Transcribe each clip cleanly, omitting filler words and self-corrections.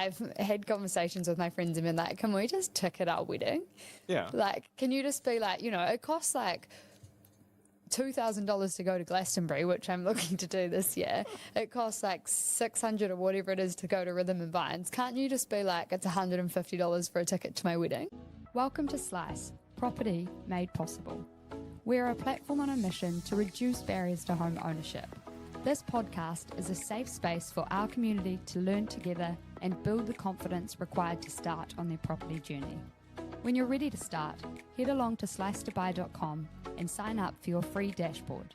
I've had conversations with my friends and been like, can we just ticket our wedding? Yeah. Like, can you just be like, it costs like $2,000 to go to Glastonbury, which I'm looking to do this year. It costs like $600 or whatever it is to go to Rhythm and Vines. Can't you just be like, it's $150 for a ticket to my wedding? Welcome to Slice, property made possible. We're a platform on a mission to reduce barriers to home ownership. This podcast is a safe space for our community to learn together and build the confidence required to start on their property journey. When you're ready to start, head along to slicetobuy.com and sign up for your free dashboard.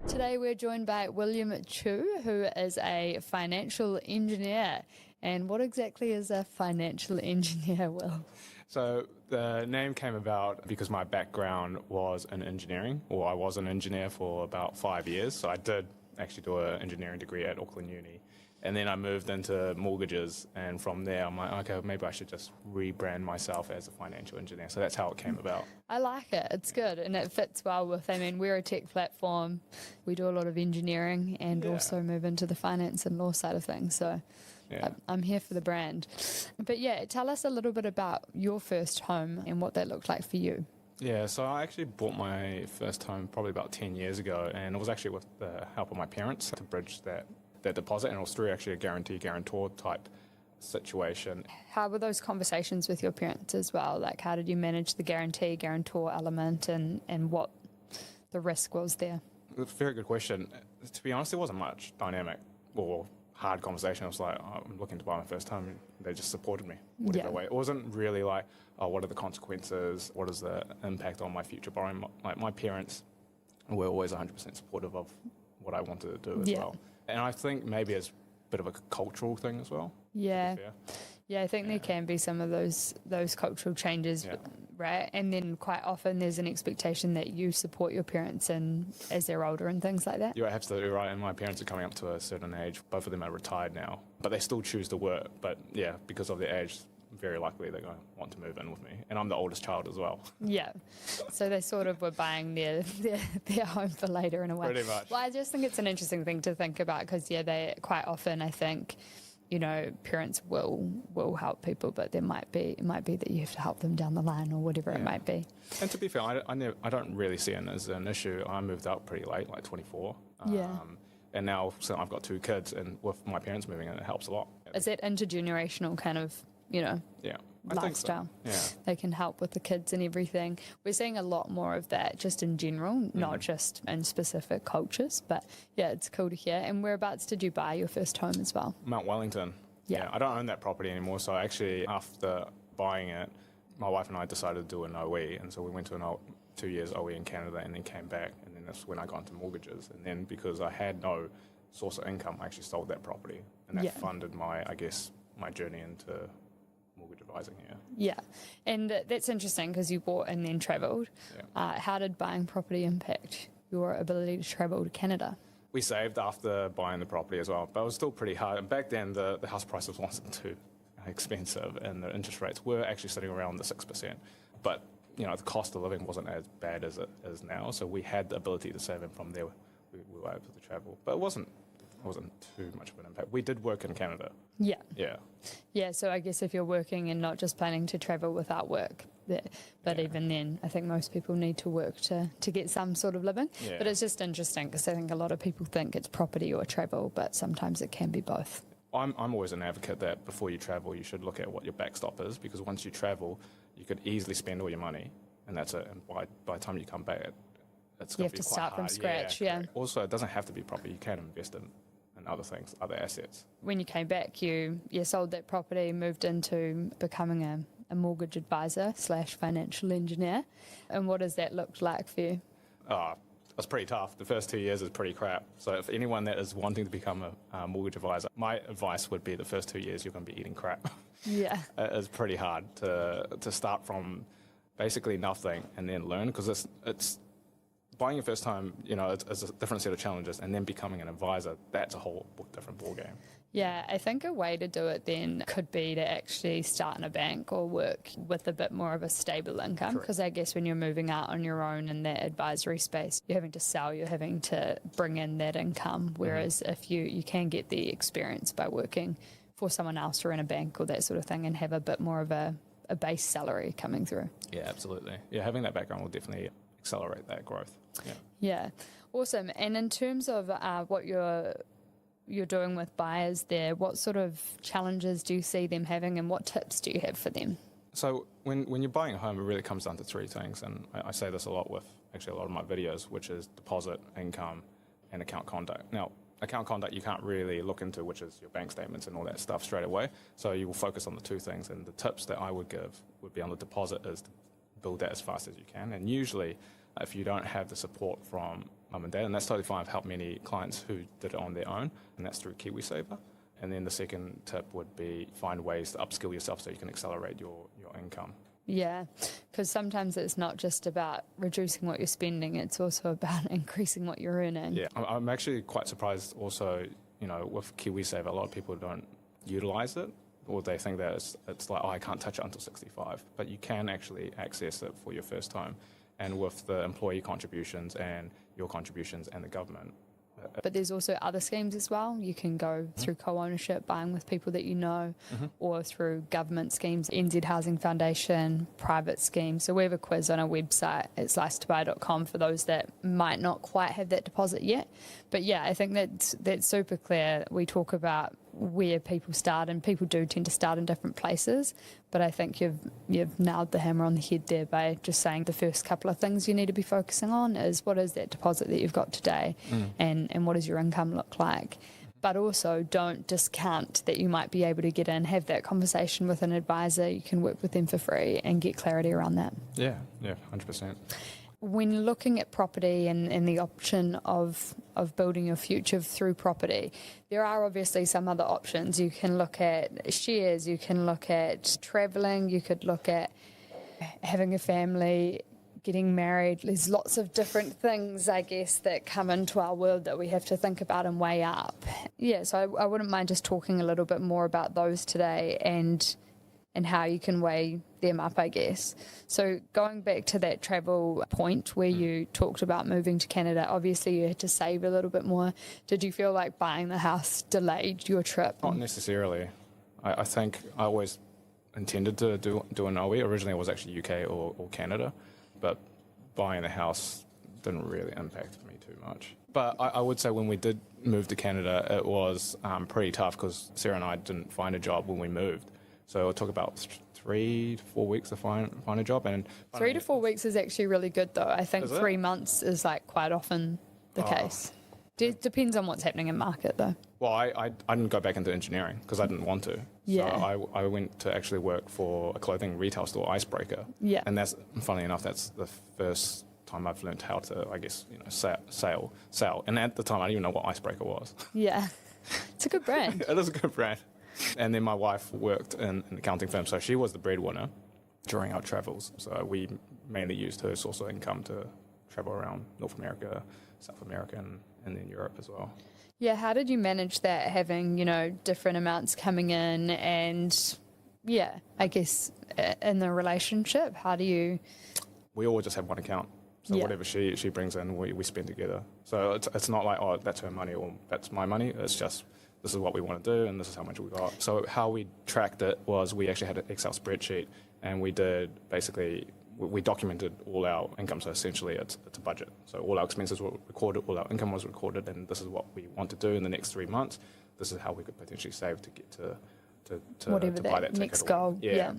Today we're joined by William Tieu, who is a financial engineer. And what exactly is a financial engineer, Will? So the name came about because my background was in engineering, or I was an engineer for about 5 years. So I did actually do an engineering degree at Auckland Uni. And then I moved into mortgages, and from there I'm like, okay, maybe I should just rebrand myself as a financial engineer. So that's how it came about. I like it. It's good, and it fits well with, we're a tech platform. We do a lot of engineering and also move into the finance and law side of things. So I'm here for the brand. But tell us a little bit about your first home and what that looked like for you. Yeah, so I actually bought my first home probably about 10 years ago, and it was actually with the help of my parents to bridge that deposit, and it was through actually a guarantor type situation. How were those conversations with your parents as well? Like, how did you manage the guarantor element and what the risk was there? Very good question. To be honest, there wasn't much dynamic or hard conversation. I was like, I'm looking to buy my first home. They just supported me whatever way. It wasn't really like, what are the consequences? What is the impact on my future borrowing? Like, my parents were always 100% supportive of what I wanted to do as well. And I think maybe it's a bit of a cultural thing as well. Yeah, I think there can be some of those cultural changes, right? And then quite often there's an expectation that you support your parents as they're older and things like that. You're absolutely right. And my parents are coming up to a certain age. Both of them are retired now, but they still choose to work. But because of their age, very likely they're going to want to move in with me. And I'm the oldest child as well. Yeah. So they sort of were buying their home for later in a way. Pretty much. Well, I just think it's an interesting thing to think about because, they quite often, I think, parents will help people, but it might be that you have to help them down the line or whatever it might be. And to be fair, I don't really see it as an issue. I moved out pretty late, like 24. And now I've got 2 kids, and with my parents moving in, it helps a lot. Is that intergenerational kind of lifestyle? I think so. They can help with the kids and everything. We're seeing a lot more of that just in general, not just in specific cultures, but it's cool to hear. And whereabouts did you buy your first home as well? Mount Wellington. I don't own that property anymore, so actually after buying it, my wife and I decided to do an OE, and so we went to 2 years OE in Canada and then came back, and then that's when I got into mortgages. And then because I had no source of income, I actually sold that property, and that funded my journey into mortgage advising here. Yeah, and that's interesting because you bought and then travelled. How did buying property impact your ability to travel to Canada? We saved after buying the property as well, but it was still pretty hard. And back then, the house prices wasn't too expensive, and the interest rates were actually sitting around the 6%. But the cost of living wasn't as bad as it is now, so we had the ability to save, and from there we were able to travel. But it wasn't too much of an impact. We did work in Canada. Yeah, so I guess if you're working and not just planning to travel without work, but even then, I think most people need to work to get some sort of living. But it's just interesting because I think a lot of people think it's property or travel, but sometimes it can be both. I'm always an advocate that before you travel, you should look at what your backstop is, because once you travel, you could easily spend all your money, and that's it. And by the time you come back, it's going to be quite hard. You have to start from scratch, Also, it doesn't have to be property. You can invest in other things, other assets. When you came back, you sold that property, moved into becoming a mortgage advisor / financial engineer. And what does that look like for you? It's pretty tough. The first 2 years is pretty crap. So if anyone that is wanting to become a mortgage advisor, my advice would be the first 2 years you're going to be eating crap. Yeah. It's pretty hard to start from basically nothing and then learn, because it's buying your first home, it's a different set of challenges, and then becoming an advisor, that's a whole different ballgame. Yeah, I think a way to do it then could be to actually start in a bank or work with a bit more of a stable income. Because I guess when you're moving out on your own in that advisory space, you're having to sell, you're having to bring in that income. Whereas if you can get the experience by working for someone else or in a bank or that sort of thing and have a bit more of a base salary coming through. Yeah, absolutely. Yeah, having that background will definitely accelerate that growth. Yeah, awesome. And in terms of what you're doing with buyers there, what sort of challenges do you see them having and what tips do you have for them? So when you're buying a home, it really comes down to three things, and I say this a lot with actually a lot of my videos, which is deposit, income, and account conduct. Now, account conduct you can't really look into, which is your bank statements and all that stuff straight away, so you will focus on the two things, and the tips that I would give would be on the deposit is to build that as fast as you can, and usually if you don't have the support from mum and dad, and that's totally fine. I've helped many clients who did it on their own, and that's through KiwiSaver. And then the second tip would be find ways to upskill yourself so you can accelerate your income. Yeah, because sometimes it's not just about reducing what you're spending, it's also about increasing what you're earning. Yeah, I'm actually quite surprised also, with KiwiSaver, a lot of people don't utilize it, or they think that it's like, I can't touch it until 65. But you can actually access it for your first time. And with the employee contributions and your contributions and the government. But there's also other schemes as well. You can go through co-ownership, buying with people that you know, or through government schemes, NZ Housing Foundation, private schemes. So we have a quiz on our website at slicetobuy.com for those that might not quite have that deposit yet. But yeah, I think that's super clear. We talk about where people start, and people do tend to start in different places. But I think you've nailed the hammer on the head there by just saying the first couple of things you need to be focusing on is what is that deposit that you've got today, and what does your income look like. But also don't discount that you might be able to get in, have that conversation with an advisor. You can work with them for free and get clarity around that. Yeah, 100%. When looking at property and the option of building your future through property, there are obviously some other options. You can look at shares, you can look at travelling, you could look at having a family, getting married. There's lots of different things, I guess, that come into our world that we have to think about and weigh up. Yeah, so I wouldn't mind just talking a little bit more about those today and how you can weigh them up, I guess. So going back to that travel point where you talked about moving to Canada, obviously you had to save a little bit more. Did you feel like buying the house delayed your trip? Not necessarily. I think I always intended to do an OE. Originally it was actually UK or Canada, but buying the house didn't really impact me too much. But I would say when we did move to Canada, it was pretty tough because Sarah and I didn't find a job when we moved. So it took about 3 to 4 weeks to find a job. And 3 to 4 weeks is actually really good, though. I think 3 months is like quite often the case. Depends on what's happening in market, though. Well, I didn't go back into engineering because I didn't want to. Yeah. So I went to actually work for a clothing retail store, Icebreaker. Yeah. And that's, funnily enough, that's the first time I've learned how to, I guess, sell. And at the time, I didn't even know what Icebreaker was. Yeah. It's a good brand. It is a good brand. And then my wife worked in an accounting firm, so she was the breadwinner during our travels. So we mainly used her source of income to travel around North America, South America, and then Europe as well. Yeah, how did you manage that, having, different amounts coming in and, yeah, I guess in the relationship, how do you... We all just have one account. So whatever she brings in, we spend together. So it's not like, oh, that's her money or that's my money. It's just... this is what we want to do, and this is how much we got. So how we tracked it was we actually had an Excel spreadsheet, and we documented all our income. So essentially, it's a budget. So all our expenses were recorded, all our income was recorded, and this is what we want to do in the next 3 months. This is how we could potentially save to get to whatever buy that next ticket. goal. Yeah.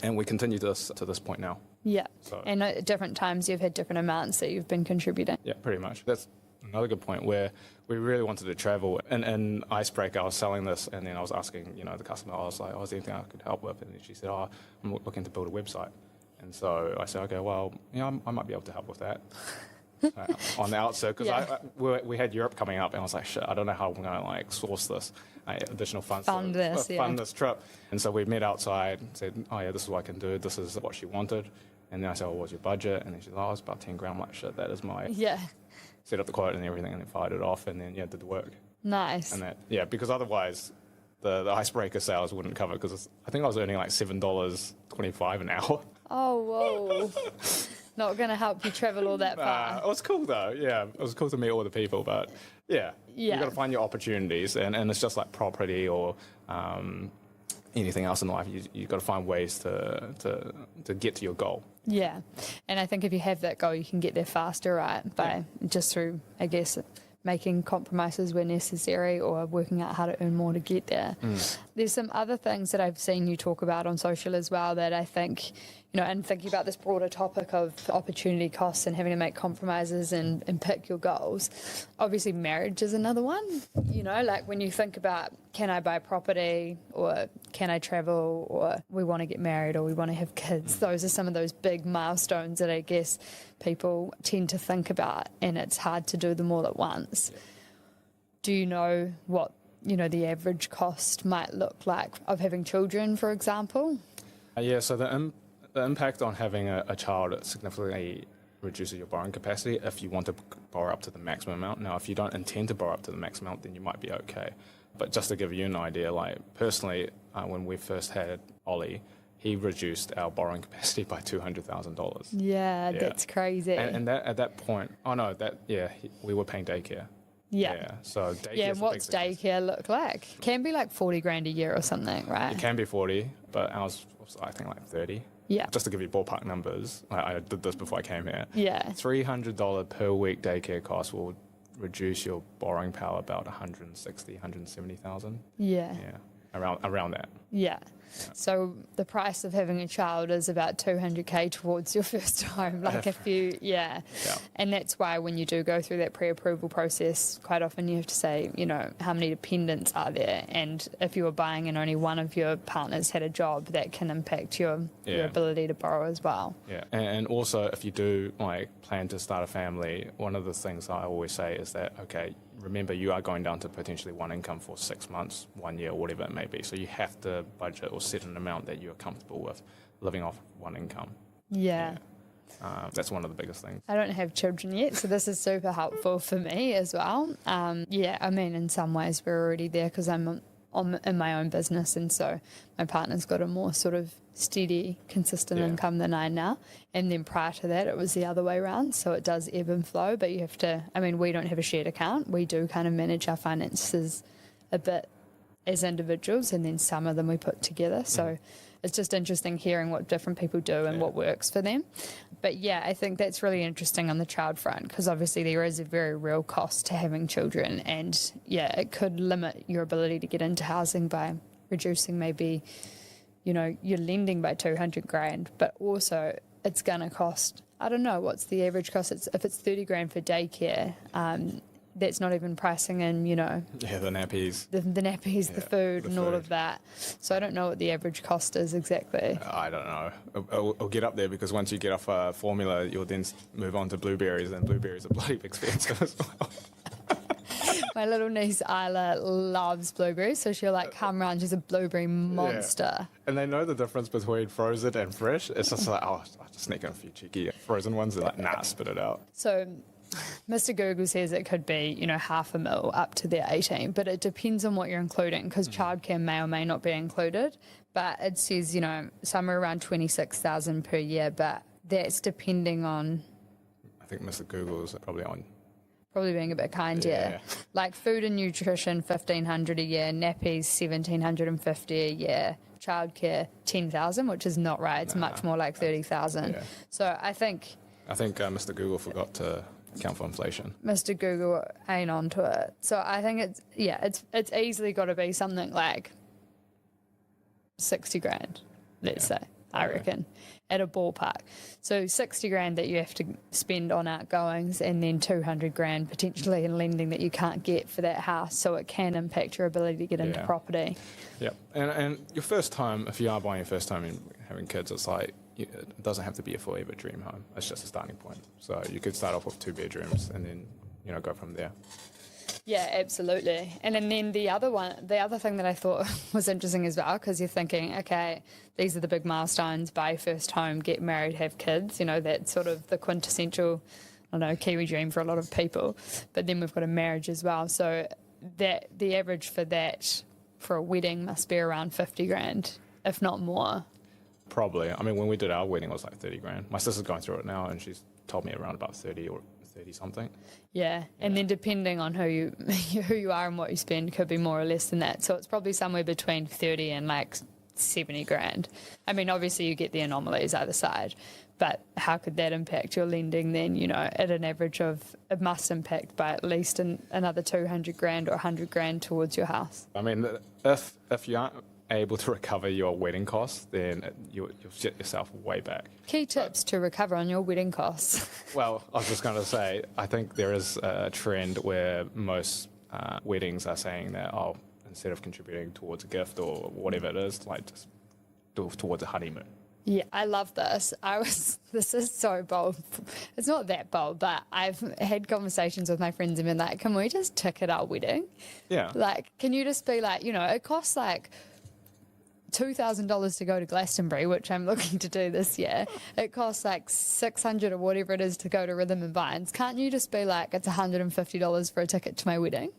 And we continue this to this point now. Yeah. So, and at different times, you've had different amounts that you've been contributing. Yeah, pretty much. That's another good point where we really wanted to travel. And Icebreaker, I was selling this, and then I was asking, the customer, I was like, is there anything I could help with? And then she said, I'm looking to build a website. And so I said, okay, well, I might be able to help with that on the outset. Because we had Europe coming up, and I was like, shit, I don't know how I'm going to source this additional funds fund this trip. And so we met outside and said, this is what I can do. This is what she wanted. And then I said, what's your budget? And then she said, it's about 10 grand. I'm like, shit, that is my... Yeah. Set up the quote and everything, and then fired it off, and then did the work. Nice. And that, because otherwise, the icebreaker sales wouldn't cover because I think I was earning like $7.25 an hour. Oh, whoa. Not going to help you travel all that far. It was cool though. Yeah, it was cool to meet all the people, but yeah. You got to find your opportunities, and it's just like property or anything else in life. You got to find ways to get to your goal. Yeah, and I think if you have that goal, you can get there faster, right? Just through, I guess, making compromises where necessary or working out how to earn more to get there. There's some other things that I've seen you talk about on social as well that I think, and thinking about this broader topic of opportunity costs and having to make compromises and pick your goals. Obviously, marriage is another one. Like when you think about, can I buy property or can I travel or we want to get married or we want to have kids? Those are some of those big milestones that I guess people tend to think about, and it's hard to do them all at once. Do you know what, the average cost might look like of having children, for example? Yeah, so the impact on having a child significantly reduces your borrowing capacity if you want to borrow up to the maximum amount. Now, if you don't intend to borrow up to the maximum amount, then you might be okay. But just to give you an idea, like personally, when we first had Ollie, he reduced our borrowing capacity by $200,000. Yeah, that's crazy. And that at that point, we were paying daycare. Yeah. So daycare. Yeah, and what's daycare look like? Can be like 40 grand a year or something, right? It can be 40, but ours was I think like 30. Yeah. Just to give you ballpark numbers, I did this before I came here. Yeah. $300 per week daycare cost will reduce your borrowing power about 170,000. Yeah. Yeah. Around that. Yeah. So the price of having a child is about $200K towards your first home, And that's why when you do go through that pre-approval process, quite often you have to say, how many dependents are there? And if you were buying and only one of your partners had a job, that can impact your ability to borrow as well. Yeah. And also if you do plan to start a family, one of the things I always say is that, okay, remember you are going down to potentially one income for 6 months, 1 year, whatever it may be. So you have to budget or set an amount that you're comfortable with living off one income. Yeah. That's one of the biggest things. I don't have children yet, so this is super helpful for me as well. In some ways we're already there because I'm in my own business, and so my partner's got a more sort of steady, consistent income than I now. And then prior to that, it was the other way around. So it does ebb and flow, but you have to, we don't have a shared account. We do kind of manage our finances a bit as individuals, and then some of them we put together. So it's just interesting hearing what different people do and what works for them. But I think that's really interesting on the child front, because obviously there is a very real cost to having children, and it could limit your ability to get into housing by reducing maybe you're lending by 200 grand, but also it's going to cost, I don't know, what's the average cost? If it's 30 grand for daycare, that's not even pricing in, the nappies. The nappies, the food and all of that. So I don't know what the average cost is exactly. I don't know. It'll get up there, because once you get off formula, you'll then move on to blueberries, and blueberries are bloody expensive as well. My little niece Isla loves blueberries, so she'll come around. She's a blueberry monster. Yeah. And they know the difference between frozen and fresh. It's just I'll just sneak in a few cheeky frozen ones. They're nah, spit it out. So Mr. Google says it could be, $500,000 up to their 18, but it depends on what you're including, because childcare may or may not be included. But it says, somewhere around 26,000 per year, but that's depending on. I think Mr. Google's Probably being a bit kind, Like food and nutrition, $1,500 a year, nappies, $1,750 a year, childcare, $10,000, which is not right. It's much more like $30,000. Yeah. So I think Mr. Google forgot to account for inflation. Mr. Google ain't onto it. So I think it's easily got to be something like 60 grand, let's say. I reckon, at a ballpark. So 60 grand that you have to spend on outgoings, and then 200 grand potentially in lending that you can't get for that house. So it can impact your ability to get into property. Yeah. And your first time, if you are buying your first home and having kids, it's it doesn't have to be a forever dream home. It's just a starting point. So you could start off with 2 bedrooms and then, go from there. Yeah, absolutely. And then the other thing that I thought was interesting as well, because you're thinking, okay, these are the big milestones: buy your first home, get married, have kids. That's sort of the quintessential, Kiwi dream for a lot of people. But then we've got a marriage as well. So that the average for that for a wedding must be around 50 grand, if not more. Probably. I mean, when we did our wedding, it was like 30 grand. My sister's going through it now, and she's told me around about 30 or 30 something. Yeah, and then depending on who you are and what you spend, could be more or less than that. So it's probably somewhere between 30 and like 70 grand. I mean, obviously you get the anomalies either side, but how could that impact your lending then? You know, at an average of, it must impact by at least another 200 grand or 100 grand towards your house. I mean, if you aren't able to recover your wedding costs, then you'll set yourself way back. Key tips to recover on your wedding costs. Well, I was just going to say, I think there is a trend where most weddings are saying that, oh, instead of contributing towards a gift or whatever it is, like just do it towards a honeymoon. Yeah, I love this. This is so bold. It's not that bold, but I've had conversations with my friends and been like, can we just ticket our wedding? Yeah. Like, can you just be like, you know, it costs like $2,000 to go to Glastonbury, which I'm looking to do this year. It costs like $600 or whatever it is to go to Rhythm and Vines. Can't you just be like, it's $150 for a ticket to my wedding?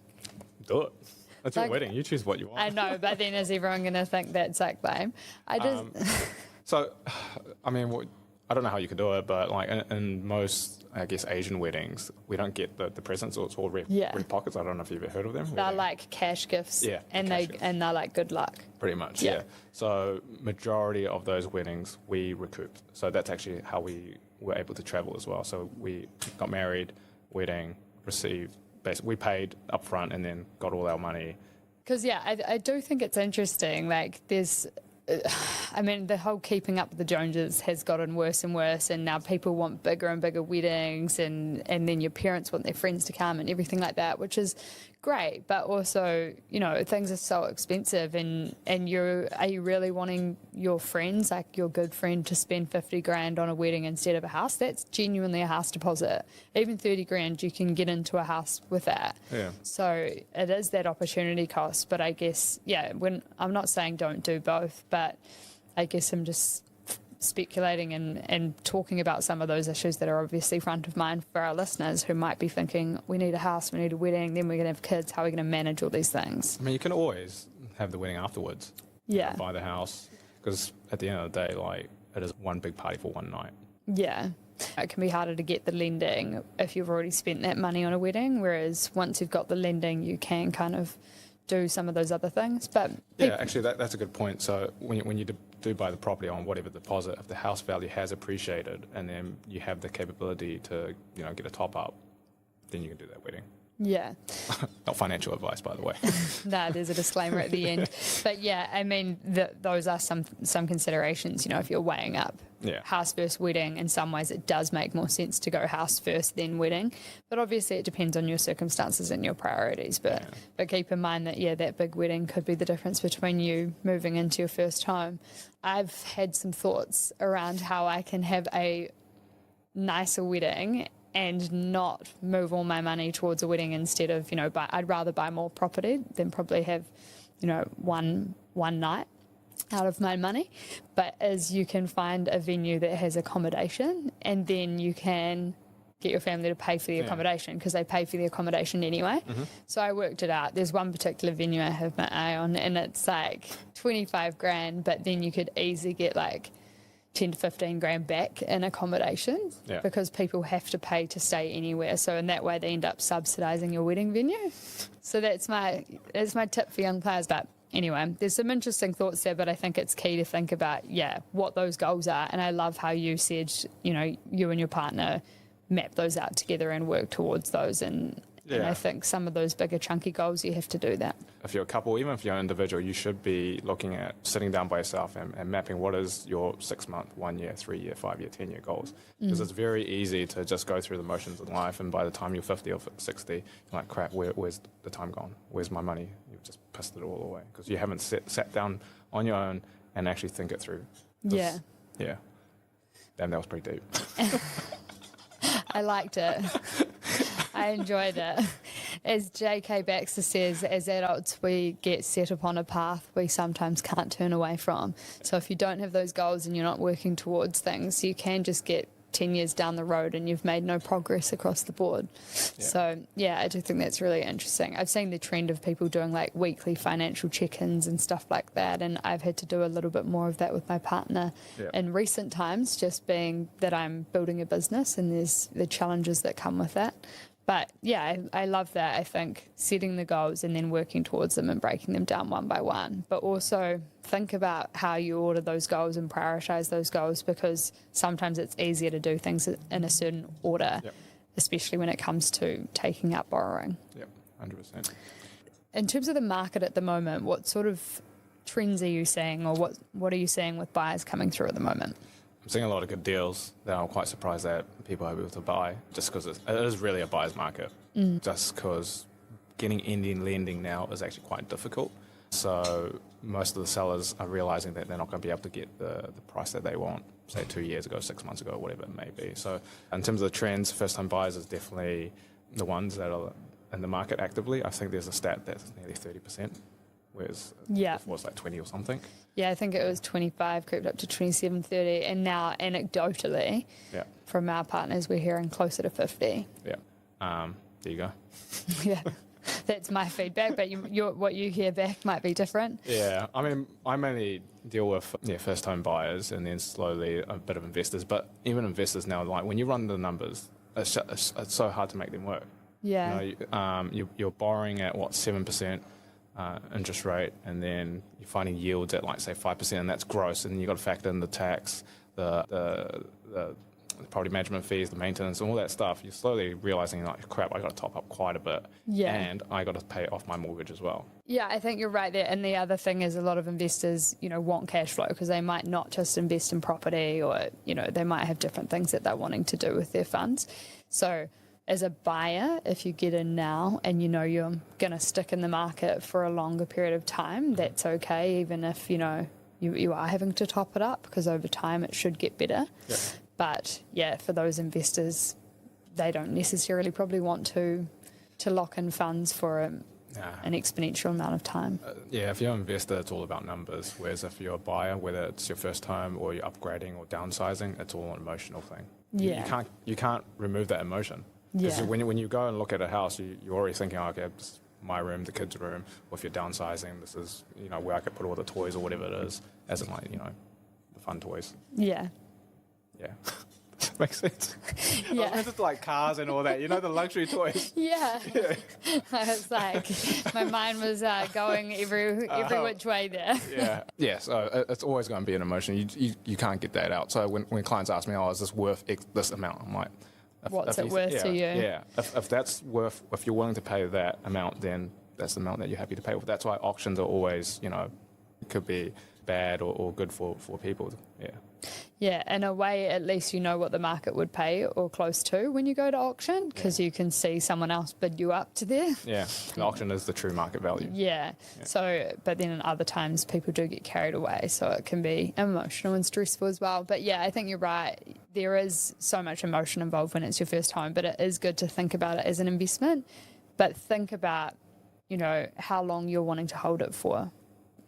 Do it. It's your Like, wedding. You choose what you want. I know, but then is everyone going to think that's like lame? I just... So, I mean, I don't know how you could do it, but like in most, I guess, Asian weddings, we don't get the presents, or it's all red pockets. I don't know if you've ever heard of them. They're like cash gifts. Yeah, and they're like good luck. Pretty much, yeah. So majority of those weddings we recouped. So that's actually how we were able to travel as well. So we got married, wedding, received, basically we paid up front and then got all our money. Because, I do think it's interesting. Like, there's... I mean, the whole keeping up with the Joneses has gotten worse and worse, and now people want bigger and bigger weddings, and then your parents want their friends to come and everything like that, which is great, but also, you know, things are so expensive, and are you really wanting your friends, like your good friend, to spend 50 grand on a wedding instead of a house? That's genuinely a house deposit. Even 30 grand, you can get into a house with that. Yeah. So it is that opportunity cost, but I guess, when I'm not saying don't do both, but I guess I'm just speculating and talking about some of those issues that are obviously front of mind for our listeners who might be thinking, we need a house, we need a wedding, then we're going to have kids, how are we going to manage all these things? I mean, you can always have the wedding afterwards. Yeah. Buy the house, because at the end of the day, like, it is one big party for one night. Yeah. It can be harder to get the lending if you've already spent that money on a wedding, whereas once you've got the lending, you can kind of do some of those other things. But actually, that's a good point. So when you do buy the property on whatever deposit, if the house value has appreciated and then you have the capability to, you know, get a top up, then you can do that wedding. Yeah. Not financial advice, by the way. No, there's a disclaimer at the end. But I mean, those are some considerations, you know, if you're weighing up house versus wedding. In some ways, it does make more sense to go house first, then wedding. But obviously, it depends on your circumstances and your priorities. But keep in mind that, that big wedding could be the difference between you moving into your first home. I've had some thoughts around how I can have a nicer wedding and not move all my money towards a wedding instead of, you know, I'd rather buy more property than probably have, you know, one night out of my money. But as you can find a venue that has accommodation, and then you can get your family to pay for the accommodation, because they pay for the accommodation anyway. Mm-hmm. So I worked it out. There's one particular venue I have my eye on, and it's like 25 grand, but then you could easily get like 10 to 15 grand back in accommodation because people have to pay to stay anywhere. So in that way, they end up subsidising your wedding venue. So that's my tip for young players. But anyway, there's some interesting thoughts there, but I think it's key to think about, what those goals are. And I love how you said, you know, you and your partner map those out together and work towards those. And I think some of those bigger chunky goals, you have to do that. If you're a couple, even if you're an individual, you should be looking at sitting down by yourself and mapping what is your 6 month, 1 year, 3 year, 5 year, 10 year goals. Because it's very easy to just go through the motions in life, and by the time you're 50 or 60, you're like, crap, where's the time gone? Where's my money? You've just pissed it all away because you haven't sat down on your own and actually think it through. Yeah. Damn, that was pretty deep. I liked it. I enjoyed it. As J.K. Baxter says, as adults, we get set upon a path we sometimes can't turn away from. So if you don't have those goals and you're not working towards things, you can just get 10 years down the road and you've made no progress across the board. Yeah. So, yeah, I do think that's really interesting. I've seen the trend of people doing like weekly financial check-ins and stuff like that, and I've had to do a little bit more of that with my partner in recent times, just being that I'm building a business and there's the challenges that come with that. But yeah, I love that. I think setting the goals and then working towards them and breaking them down one by one. But also think about how you order those goals and prioritize those goals, because sometimes it's easier to do things in a certain order, especially when it comes to taking out borrowing. Yep, 100%. In terms of the market at the moment, what sort of trends are you seeing, or what are you seeing with buyers coming through at the moment? I'm seeing a lot of good deals that I'm quite surprised that people are able to buy, just because it is really a buyer's market. Just because getting Indian lending now is actually quite difficult. So most of the sellers are realizing that they're not going to be able to get the price that they want, say 2 years ago, 6 months ago, whatever it may be. So in terms of the trends, first-time buyers is definitely the ones that are in the market actively. I think there's a stat that's nearly 30%. Whereas before it was like 20 or something. Yeah, I think it was 25, crept up to 27, 30, and now anecdotally, from our partners, we're hearing closer to 50. Yeah, there you go. Yeah, that's my feedback, but what you hear back might be different. Yeah, I mean, I mainly deal with first-time buyers and then slowly a bit of investors, but even investors now, like when you run the numbers, it's so hard to make them work. Yeah. You're borrowing at, 7%? Interest rate, and then you're finding yields at like say 5%, and that's gross, and you've got to factor in the tax, the property management fees, the maintenance, and all that stuff. You're slowly realizing like, crap, I got to top up quite a bit, and I got to pay off my mortgage as well. Yeah, I think you're right there. And the other thing is a lot of investors, want cash flow, because they might not just invest in property, or they might have different things that they're wanting to do with their funds. So as a buyer, if you get in now and you're going to stick in the market for a longer period of time, that's okay, even if, you are having to top it up, because over time it should get better. Yeah. But, for those investors, they don't necessarily probably want to lock in funds for an exponential amount of time. If you're an investor, it's all about numbers, whereas if you're a buyer, whether it's your first home or you're upgrading or downsizing, it's all an emotional thing. Yeah. You can't remove that emotion. Because when you go and look at a house, you're already thinking, okay, this is my room, the kids' room, or if you're downsizing, this is, where I could put all the toys or whatever it is, as in like, the fun toys. Yeah. Yeah. Makes sense. Yeah. I was meant to like cars and all that, the luxury toys. Yeah. It's like my mind was going every which way there. Yeah. So it's always going to be an emotion. You can't get that out. So when clients ask me, is this worth this amount? I'm like, what's it worth to you? Yeah. If that's worth, if you're willing to pay that amount, then that's the amount that you're happy to pay with. That's why auctions are always, it could be bad or good for people. Yeah. Yeah, in a way, at least you know what the market would pay or close to when you go to auction, because you can see someone else bid you up to there. Yeah, the auction is the true market value. Yeah. So, but then in other times, people do get carried away, so it can be emotional and stressful as well. But I think you're right. There is so much emotion involved when it's your first home, but it is good to think about it as an investment. But think about, how long you're wanting to hold it for.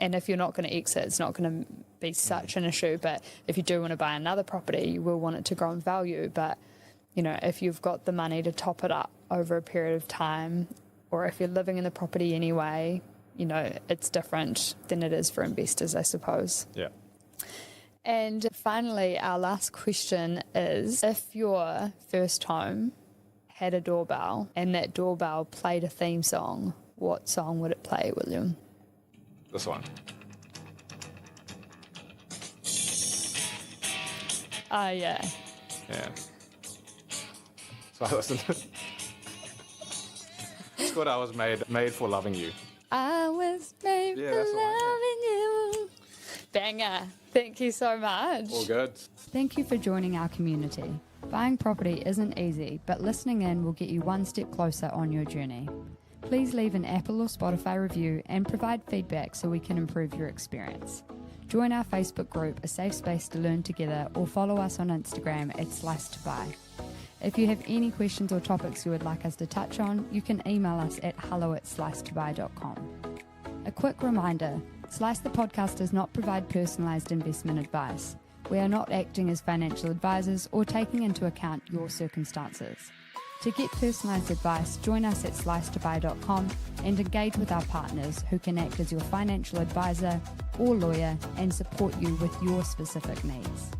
And if you're not going to exit, it's not going to be such an issue. But if you do want to buy another property, you will want it to grow in value. But, if you've got the money to top it up over a period of time, or if you're living in the property anyway, it's different than it is for investors, I suppose. Yeah. And finally, our last question is, if your first home had a doorbell and that doorbell played a theme song, what song would it play, William? This one. Yeah. Yeah. So I listened. It's called I Was Made for Loving You. I was made for loving you. Banger. Thank you so much. All good. Thank you for joining our community. Buying property isn't easy, but listening in will get you one step closer on your journey. Please leave an Apple or Spotify review and provide feedback so we can improve your experience. Join our Facebook group, A Safe Space to Learn Together, or follow us on Instagram at @SliceToBuy. If you have any questions or topics you would like us to touch on, you can email us at hello@slicetobuy.com. A quick reminder, Slice the podcast does not provide personalised investment advice. We are not acting as financial advisors or taking into account your circumstances. To get personalised advice, join us at slicetobuy.com and engage with our partners who can act as your financial advisor or lawyer and support you with your specific needs.